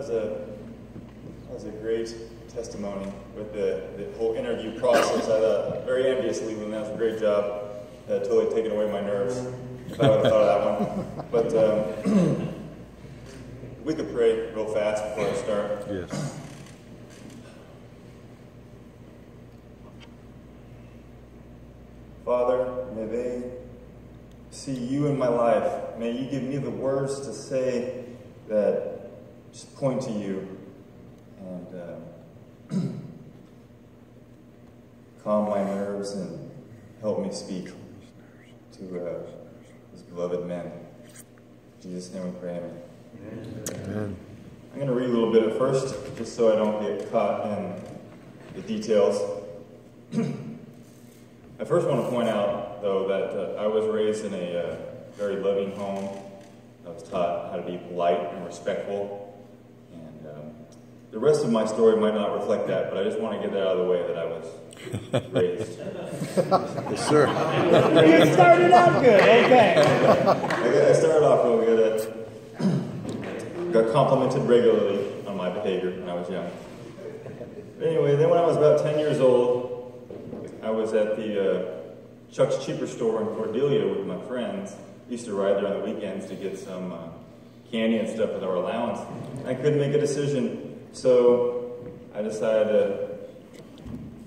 That was a great testimony with the whole interview process. I thought very envious, Leland. That was a great job. Totally taken away my nerves. If I would have thought of that one. But we could pray real fast before I start. Yes. Father, may they see you in my life. May you give me the words to say that just point to you and calm my nerves and help me speak to his beloved men. In Jesus' name we pray, amen. Amen. I'm going to read a little bit at first, just so I don't get caught in the details. I first want to point out, though, that I was raised in a very loving home. I was taught how to be polite and respectful. And the rest of my story might not reflect that, but I just want to get that out of the way that I was raised. Yes, sir. You started out good, okay. I started off real good. Got complimented regularly on my behavior when I was young. But anyway, then when I was about 10 years old, I was at the Chuck's Cheaper store in Cordelia with my friends. Used to ride there on the weekends to get some candy and stuff with our allowance. I couldn't make a decision, so I decided to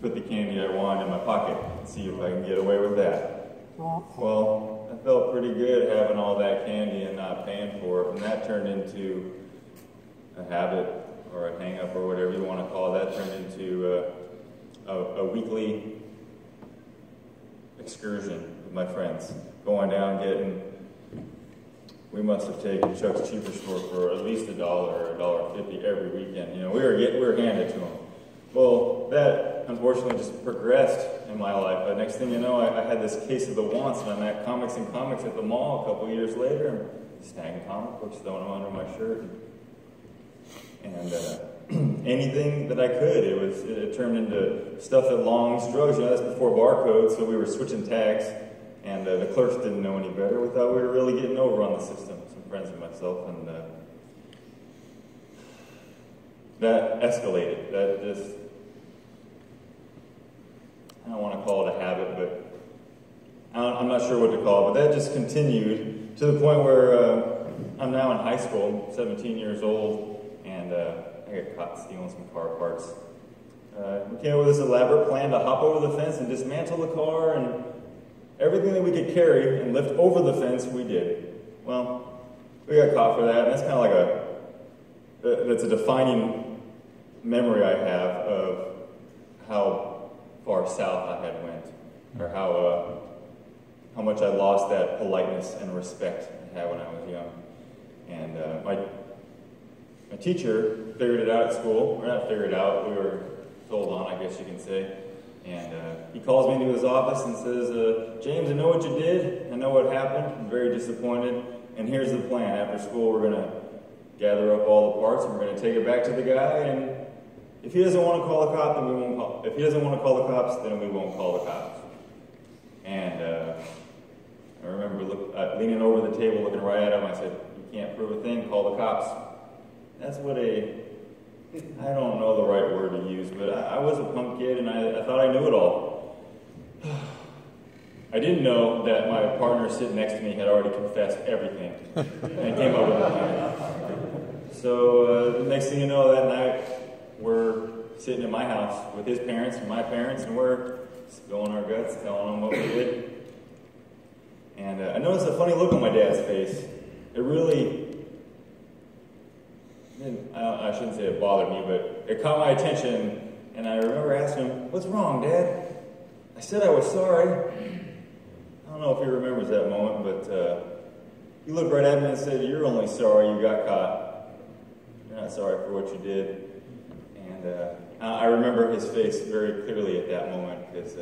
put the candy I wanted in my pocket and see if I can get away with that. Well, I felt pretty good having all that candy and not paying for it, and that turned into a habit or a hang-up or whatever you want to call it. That turned into a weekly excursion with my friends, going down getting. We must have taken Chuck's Cheaper store for at least $1 or $1.50 every weekend. You know, we were handed to them. Well, that unfortunately just progressed in my life. But next thing you know, I had this case of the wants, and I'm at Comics and Comics at the mall a couple years later, and snagging comic books, throwing them under my shirt, and anything that I could. It turned into stuff at Long's Drugs. You know, that's before barcodes, so we were switching tags, and the clerks didn't know any better. We thought we were really getting over on the system, some friends and myself, and that escalated. That just, I don't want to call it a habit, but I'm not sure what to call it, but that just continued to the point where I'm now in high school, 17 years old, and I got caught stealing some car parts. We came up with this elaborate plan to hop over the fence and dismantle the car, and everything that we could carry and lift over the fence, we did. Well, we got caught for that, and that's kind of like that's a defining memory I have of how far south I had went, or how much I lost that politeness and respect I had when I was young. And my teacher figured it out at school, or not figured it out, we were told on, I guess you can say. And he calls me into his office and says, James, I know what you did, I know what happened, I'm very disappointed, and here's the plan. After school, we're going to gather up all the parts, and we're going to take it back to the guy, and if he doesn't want to call the cop, then we won't call. If he doesn't want to call the cops, then we won't call the cops. And I remember leaning over the table, looking right at him. I said, "You can't prove a thing. Call the cops." That's what I don't know the right word to use, but I was a punk kid, and I thought I knew it all. I didn't know that my partner sitting next to me had already confessed everything and came up with a plan. So the next thing you know, that night, we're sitting in my house with his parents and my parents, and we're spilling our guts, telling them what we did. And I noticed a funny look on my dad's face. It really, I shouldn't say it bothered me, but it caught my attention, and I remember asking him, "What's wrong, Dad?" I said I was sorry. I don't know if he remembers that moment, but he looked right at me and said, "You're only sorry you got caught. You're not sorry for what you did." And I remember his face very clearly at that moment, because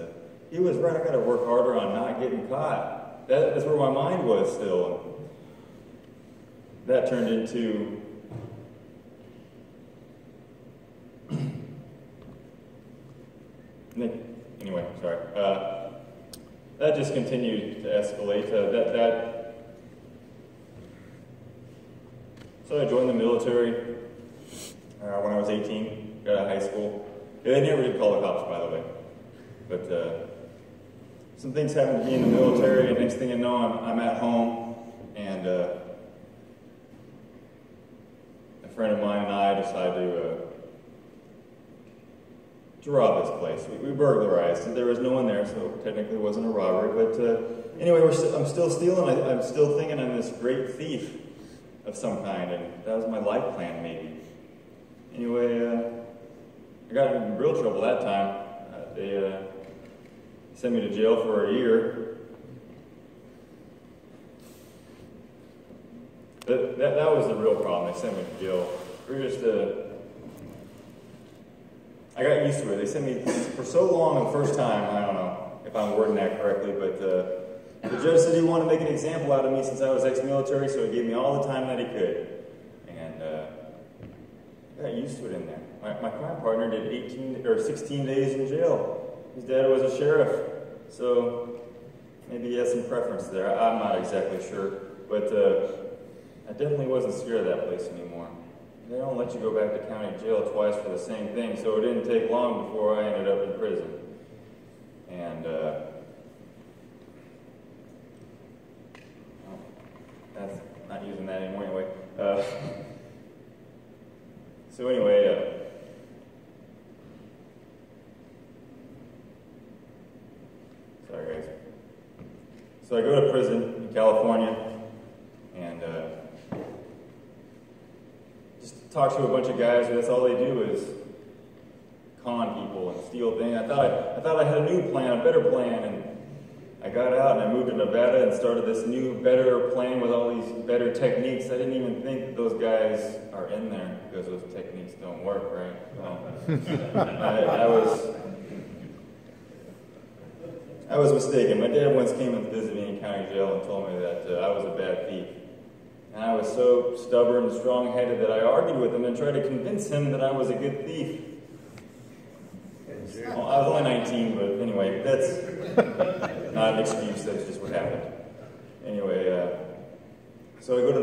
he was right. I got to work harder on not getting caught. That's where my mind was still. That turned into anyway. Sorry. That just continued to escalate. So I joined the military. when I was 18, got out of high school. Yeah, they never did call the cops, by the way. But some things happened to me in the military, and next thing you know, I'm at home, and a friend of mine and I decided to rob this place. We burglarized, and there was no one there, so technically it wasn't a robbery. But anyway, I'm still stealing. I'm still thinking I'm this great thief of some kind, and that was my life plan, maybe. Anyway, I got in real trouble that time. They sent me to jail for a year. But that was the real problem. They sent me to jail. We were just I got used to it. They sent me for so long the first time. I don't know if I'm wording that correctly, but the judge said he wanted to make an example out of me since I was ex-military, so he gave me all the time that he could. And I got used to it in there. My crime partner did 18 or 16 days in jail. His dad was a sheriff, so maybe he has some preference there. I'm not exactly sure, but I definitely wasn't scared of that place anymore. They don't let you go back to county jail twice for the same thing, so it didn't take long before I ended up in prison. And that's not using that anymore anyway. So anyway, sorry guys. So I go to prison in California, and just talk to a bunch of guys who that's all they do is con people and steal things. I thought I had a new plan, a better plan, and I got out and I moved to Nevada and started this new, better plan with all these better techniques. I didn't even think that those guys are in there because those techniques don't work, right? I was mistaken. My dad once came and visited me in county jail and told me that I was a bad thief. And I was so stubborn and strong-headed that I argued with him and tried to convince him that I was a good thief. Well, I was only 19, but anyway, that's not an excuse. That's just what happened. Anyway, so I go to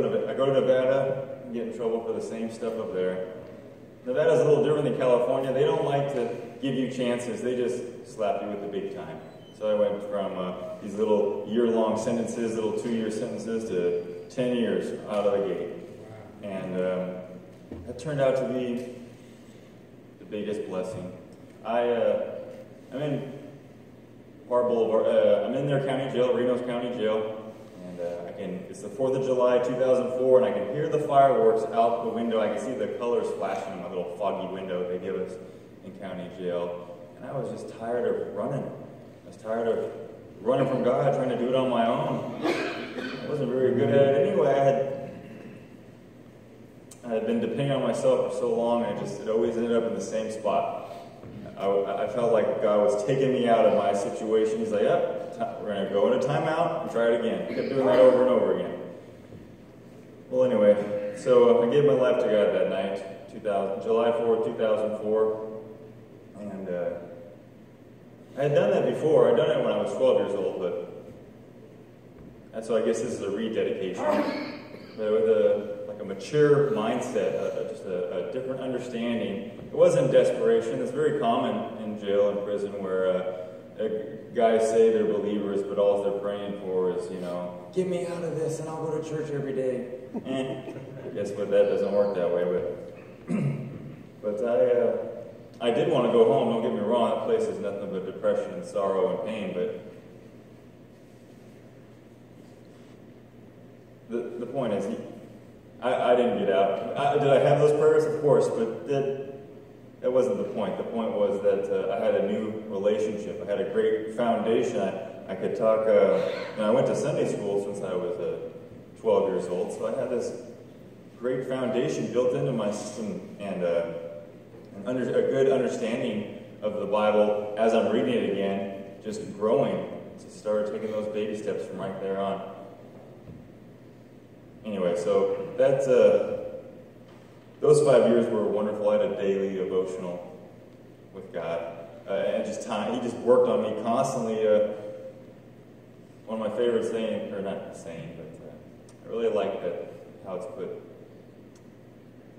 Nevada and get in trouble for the same stuff up there. Nevada's a little different than California. They don't like to give you chances. They just slap you with the big time. So I went from these little year-long sentences, little 2-year sentences, to 10 years out of the gate. And that turned out to be the biggest blessing. I'm in Park Boulevard. I'm in their county jail, Reno's County Jail, and it's the 4th of July, 2004, and I can hear the fireworks out the window. I can see the colors flashing in my little foggy window they give us in county jail. And I was just tired of running. I was tired of running from God, trying to do it on my own. I wasn't very good at it anyway. I had been depending on myself for so long, and it always ended up in the same spot. I felt like God was taking me out of my situation. He's like, yep, we're going to go into timeout and try it again. I kept doing that over and over again. Well, anyway, so I gave my life to God that night, July 4th, 2004. And I had done that before. I'd done it when I was 12 years old, and so I guess this is a rededication. But with a mature mindset, just a different understanding. It wasn't desperation. It's very common in jail and prison where guys say they're believers, but all they're praying for is, get me out of this and I'll go to church every day. And guess what? That doesn't work that way. But I did want to go home. Don't get me wrong. That place is nothing but depression and sorrow and pain. But the point is, I didn't get out. Did I have those prayers? Of course, but that wasn't the point. The point was that I had a new relationship. I had a great foundation. I could talk. I went to Sunday school since I was 12 years old, so I had this great foundation built into my system and a good understanding of the Bible as I'm reading it again, just growing to start taking those baby steps from right there on. Anyway, so that's those 5 years were wonderful. I had a daily devotional with God, and just time. He just worked on me constantly. One of my favorite saying, or not saying, but I really like that how it's put.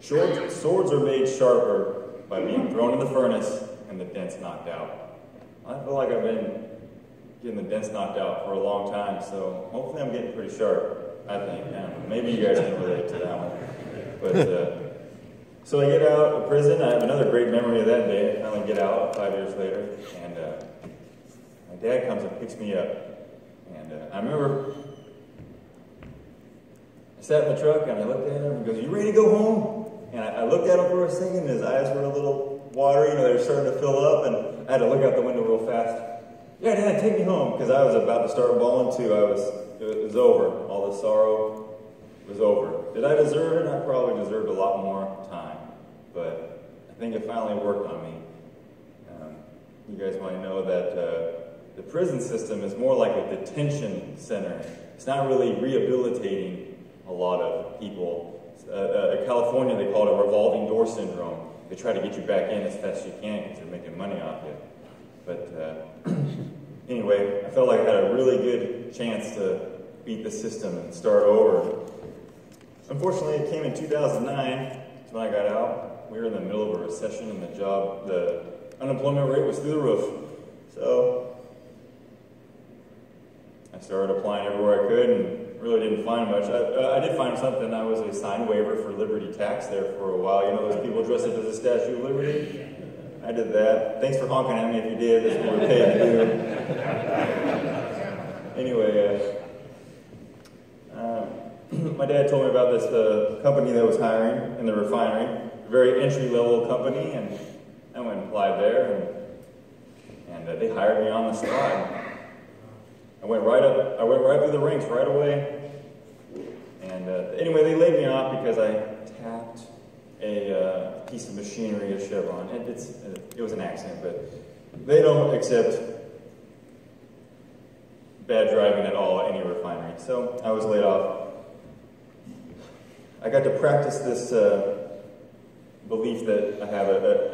Swords are made sharper by being thrown in the furnace and the dents knocked out. I feel like I've been getting the dents knocked out for a long time, so hopefully I'm getting pretty sharp, I think. Maybe you guys can relate to that one. But, so I get out of prison. I have another great memory of that day. I finally get out 5 years later, and my dad comes and picks me up. And I remember I sat in the truck and I looked at him and he goes, "You ready to go home?" And I looked at him for a second and his eyes were a little watery, they were starting to fill up, and I had to look out the window real fast. "Yeah, Dad, take me home," because I was about to start bawling too. It was over. All the sorrow was over. Did I deserve it? I probably deserved a lot more time, but I think it finally worked on me. You guys might know that the prison system is more like a detention center. It's not really rehabilitating a lot of people. In California, they call it a revolving door syndrome. They try to get you back in as fast as you can because they're making money off you. But anyway, I felt like I had a really good chance to beat the system and start over. Unfortunately, it came in 2009. That's when I got out. We were in the middle of a recession and the unemployment rate was through the roof. So I started applying everywhere I could and really didn't find much. I did find something. I was a signed waiver for Liberty Tax there for a while. You know those people dressed up as a Statue of Liberty? I did that. Thanks for honking at me if you did. That's what we're paid to do. Anyway, my dad told me about this company that was hiring in the refinery, a very entry-level company, and I went and applied there, and they hired me on the spot. I went right through the ranks right away, and anyway, they laid me off because I tapped a piece of machinery at Chevron. It was an accident, but they don't accept bad driving at all at any refinery. So I was laid off. I got to practice this belief that I have,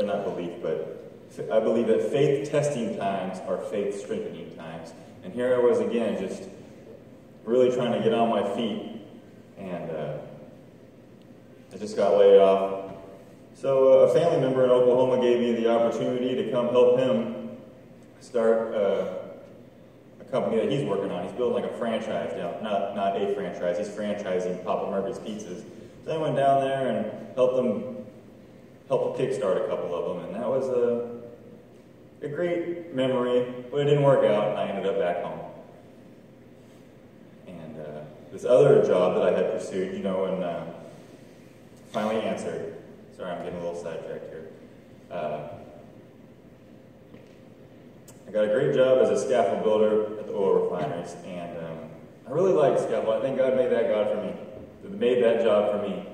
not belief, but I believe that faith testing times are faith strengthening times. And here I was again, just really trying to get on my feet, and I just got laid off. So a family member in Oklahoma gave me the opportunity to come help him start a company that he's working on. He's building like a franchise down, not a franchise. He's franchising Papa Murphy's Pizzas. So I went down there and helped kickstart a couple of them, and that was a great memory, but it didn't work out, and I ended up back home. And this other job that I had pursued, and finally answered. Sorry, I'm getting a little sidetracked here. I got a great job as a scaffold builder at the oil refineries, and I really like scaffold. I think God made that job for me.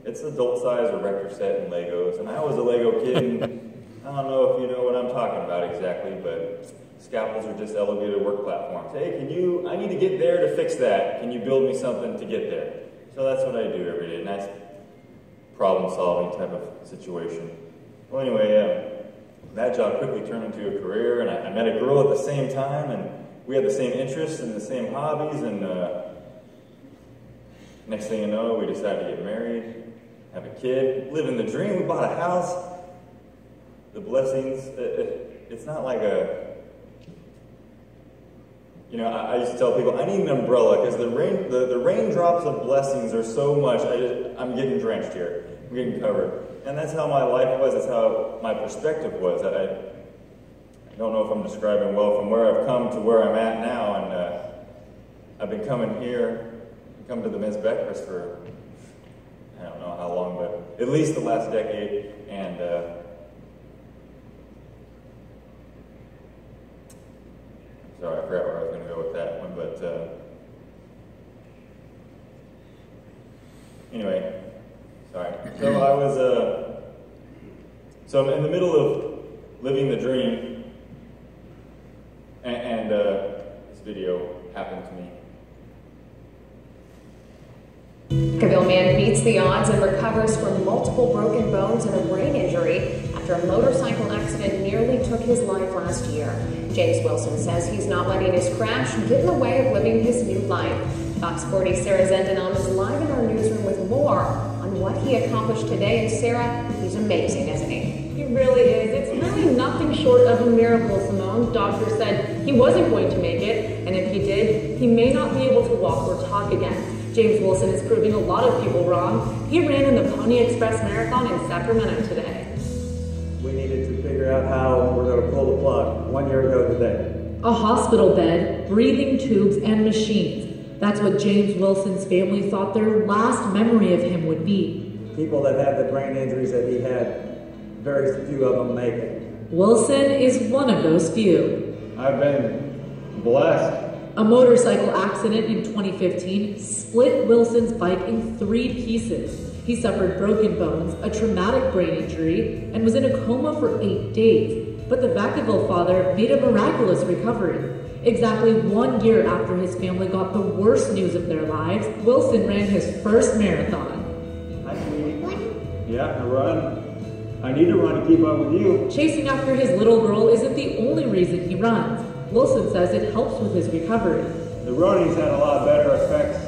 It's adult size erector set and Legos, and I was a Lego kid, and I don't know if you know what I'm talking about exactly, but scaffolds are just elevated work platforms. Hey, I need to get there to fix that. Can you build me something to get there? So that's what I do every day, nice problem-solving type of situation. Well, anyway, that job quickly turned into a career, and I met a girl at the same time, and we had the same interests and the same hobbies, and next thing you know, we decided to get married, have a kid, live in the dream. We bought a house. The blessings, it's not like I used to tell people, I need an umbrella, because the raindrops of blessings are so much, I'm getting drenched here. I'm getting covered. And that's how my life was, that's how my perspective was. I don't know if I'm describing well from where I've come to where I'm at now, and I've been coming here, come to the men's breakfast for, I don't know how long, but at least the last decade, and sorry, I forgot where I was going to go with that one, but anyway, sorry. So I was, so I'm in the middle of living the dream, and this video happened to me. Vacaville man beats the odds and recovers from multiple broken bones and a brain injury after a motorcycle accident nearly took his life last year. James Wilson says he's not letting his crash get in the way of living his new life. Fox 40's Sarah Zendenon is live in our newsroom with more on what what he accomplished today. And Sarah, he's amazing, isn't he? He really is. It's really nothing short of a miracle, Simone. Doctor said he wasn't going to make it, and if he did, he may not be able to walk or talk again. James Wilson is proving a lot of people wrong. He ran in the Pony Express Marathon in Sacramento today. We needed to figure out how we're going to pull the plug 1 year ago today. A hospital bed, breathing tubes, and machines. That's what James Wilson's family thought their last memory of him would be. People that have the brain injuries that he had, very few of them make it. Wilson is one of those few. I've been blessed. A motorcycle accident in 2015 split Wilson's bike in 3 pieces. He suffered broken bones, a traumatic brain injury, and was in a coma for 8 days. But the Vacaville father made a miraculous recovery. Exactly 1 year after his family got the worst news of their lives, Wilson ran his first marathon. Hi, sweetie. Yeah, I run. I need to run to keep up with you. Chasing after his little girl isn't the only reason he runs. Wilson says it helps with his recovery. The running's had a lot better effects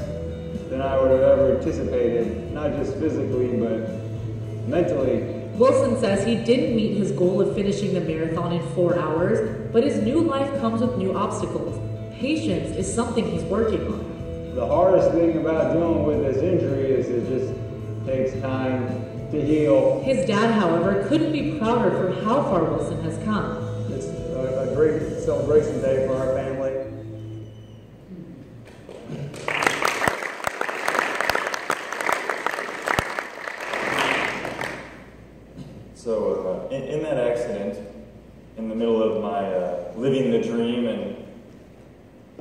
than I would have ever anticipated, not just physically, but mentally. Wilson says he didn't meet his goal of finishing the marathon in 4 hours, but his new life comes with new obstacles. Patience is something he's working on. The hardest thing about dealing with this injury is it just takes time to heal. His dad, however, couldn't be prouder for how far Wilson has come. It's a great celebration day for our family. So in that accident, in the middle of my living the dream and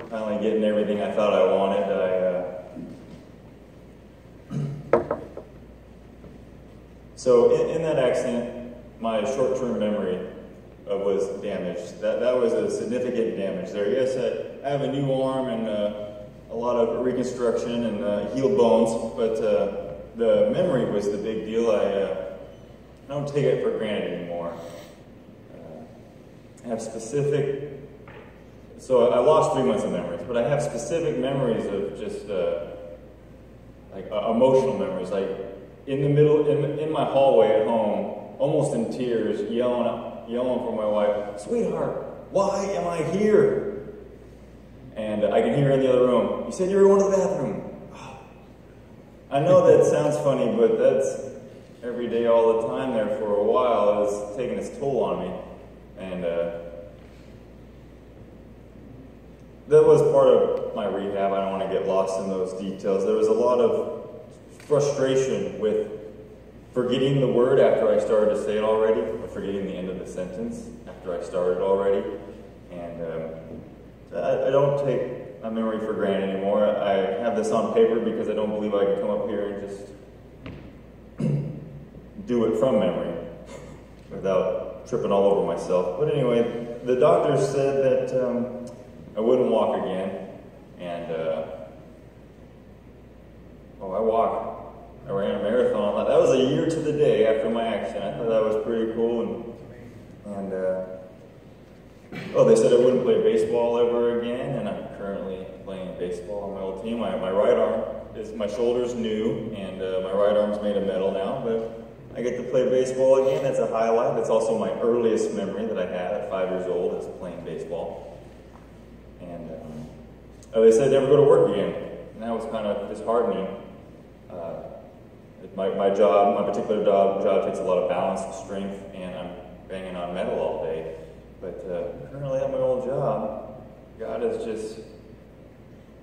finally getting everything I thought I wanted, So in that accident, my short-term memory was damaged. That was a significant damage there. Yes, I have a new arm and a lot of reconstruction and healed bones, but the memory was the big deal. I don't take it for granted anymore. I have specific, so I lost 3 months of memories, but I have specific memories of just like emotional memories, like in the middle, in my hallway at home, almost in tears, yelling for my wife, "Sweetheart, why am I here?" And I can hear her in the other room, "You said you were going to the bathroom." I know that sounds funny, but that's every day, all the time there for a while. It was taking its toll on me. And that was part of my rehab. I don't want to get lost in those details. There was a lot of frustration with forgetting the word after I started to say it already, or forgetting the end of the sentence after I started already. And I don't take my memory for granted anymore. I have this on paper because I don't believe I can come up here and just do it from memory without tripping all over myself. But anyway, the doctor said that I wouldn't walk again, and I walked. I ran a marathon. That was a year to the day after my accident. I thought that was pretty cool. And they said I wouldn't play baseball ever again, and I'm currently playing baseball on my old team. My right arm my shoulder's new, and my right arm's made of metal now, but I get to play baseball again. That's a highlight. That's also my earliest memory that I had at 5 years old, is playing baseball. And they said never go to work again, and that was kind of disheartening. My job, my particular job takes a lot of balance and strength, and I'm banging on metal all day. But currently at my old job, God is just,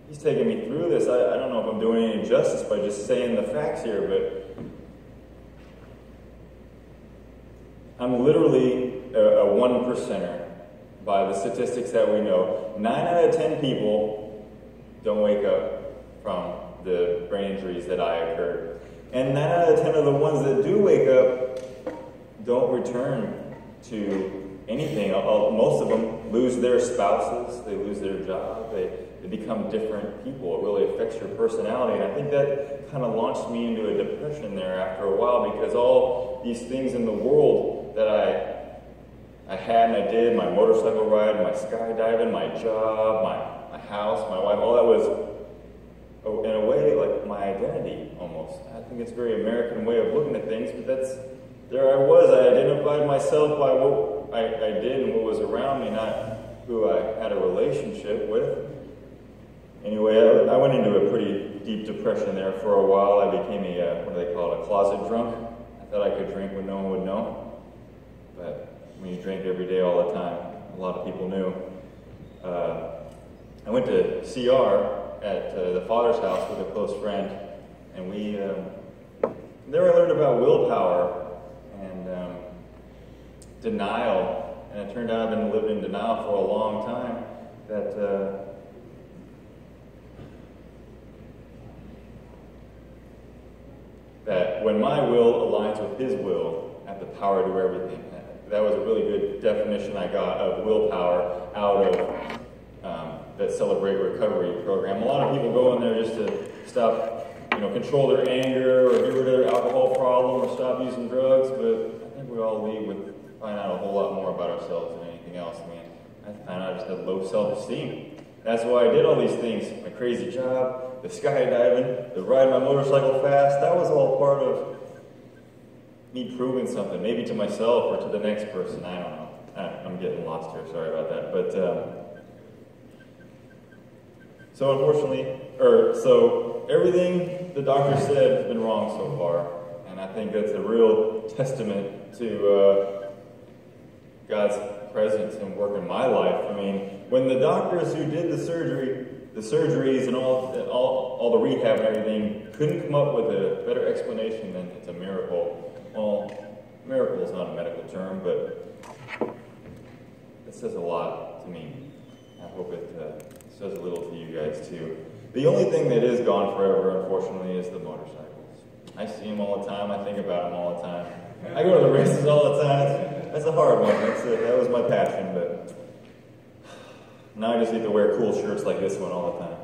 He's taking me through this. I don't know if I'm doing any justice by just saying the facts here, but I'm literally a 1%er by the statistics that we know. 9 out of 10 people don't wake up from the brain injuries that I occurred. And 9 out of 10 of the ones that do wake up don't return to anything. Most of them lose their spouses, they lose their job, they become different people. It really affects your personality. And I think that kind of launched me into a depression there after a while, because all these things in the world that I had and I did, my motorcycle ride, my skydiving, my job, my house, my wife, all that was in a way, like my identity almost. I think it's a very American way of looking at things, but there I was. I identified myself by what I did and what was around me, not who I had a relationship with. Anyway, I went into a pretty deep depression there for a while. I became what do they call it, a closet drunk. I thought I could drink when no one would know. But when you drink every day all the time, a lot of people knew. I went to CR at the Father's house with a close friend, and there I learned about willpower and denial, and it turned out I've been living in denial for a long time, that when my will aligns with His will, I have the power to do everything. That was a really good definition I got of willpower out of that Celebrate Recovery program. A lot of people go in there just to stop, control their anger or get rid of their alcohol problem or stop using drugs, but I think we all leave with find out a whole lot more about ourselves than anything else. I mean, I found out I just had low self-esteem. That's why I did all these things. My crazy job, the skydiving, the riding my motorcycle fast, that was all part of me proving something, maybe to myself or to the next person. I don't know. I'm getting lost here. Sorry about that. But so everything the doctor said has been wrong so far, and I think that's a real testament to God's presence and work in my life. I mean, when the doctors who did the surgeries and all the rehab and everything couldn't come up with a better explanation than it's a miracle. Well, miracle is not a medical term, but it says a lot to me. I hope it says a little to you guys too. The only thing that is gone forever, unfortunately, is the motorcycles. I see them all the time. I think about them all the time. I go to the races all the time. That's a hard one. That was my passion, but now I just need to wear cool shirts like this one all the time.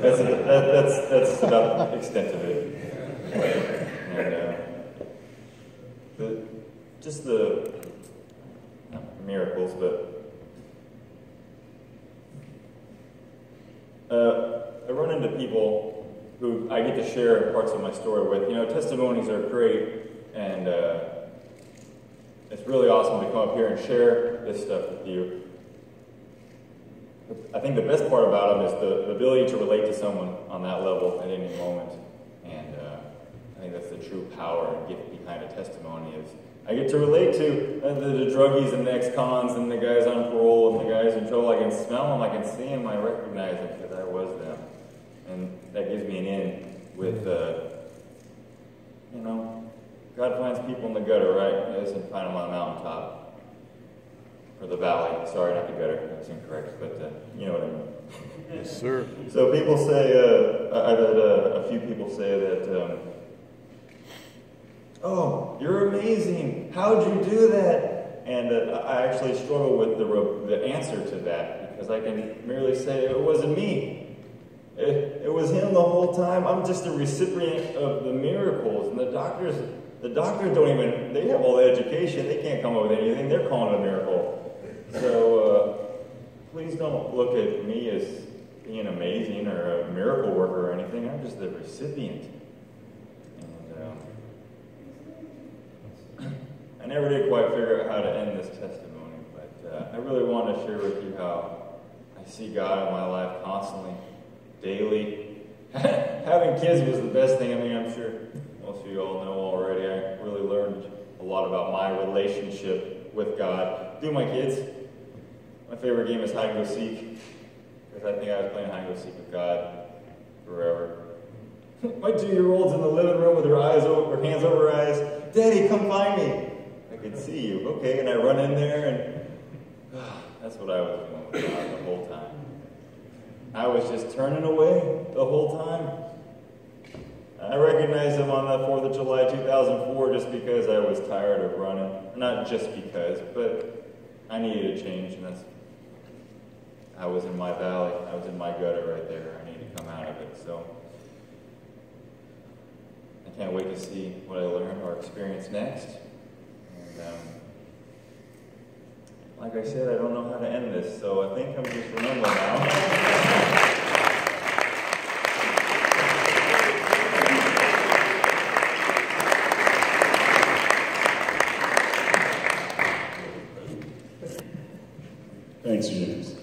That's about the extent of it. And just the not miracles, but I run into people who I get to share parts of my story with. Testimonies are great, and it's really awesome to come up here and share this stuff with you. I think the best part about them is the ability to relate to someone on that level at any moment. And I think that's the true power and gift behind a testimony is I get to relate to the druggies and the ex-cons and the guys on parole and the guys in trouble. I can smell them, I can see them, I recognize them because I was them. And that gives me an in with, God finds people in the gutter, right? He doesn't find them on a mountaintop. Or the valley. Sorry, not the gutter. That's incorrect, but you know what I mean. Yes, sir. So people say, I've had a few people say that, oh, you're amazing. How'd you do that? And I actually struggle with the answer to that because I can merely say it wasn't me. It was Him the whole time. I'm just a recipient of the miracles. And the doctors don't even, they have all the education. They can't come up with anything. They're calling it a miracle. So please don't look at me as being amazing or a miracle worker or anything. I'm just the recipient. And I never did quite figure out how to end this testimony, but I really want to share with you how I see God in my life constantly, daily. Having kids was the best thing. I mean, I'm sure most of you all know already. I really learned a lot about my relationship with God through my kids. My favorite game is hide and go seek, because I think I was playing hide and go seek with God forever. My 2-year-old's in the living room with her hands over her eyes. Daddy, come find me. I can see you. Okay, and I run in there, and that's what I was doing with God the whole time. I was just turning away the whole time. I recognized Him on the 4th of July 2004 just because I was tired of running. Not just because, but I needed a change, and I was in my valley. I was in my gutter right there. I needed to come out of it. So I can't wait to see what I learn or experience next. And like I said, I don't know how to end this, so I think I'm just remembering now. Thanks, James.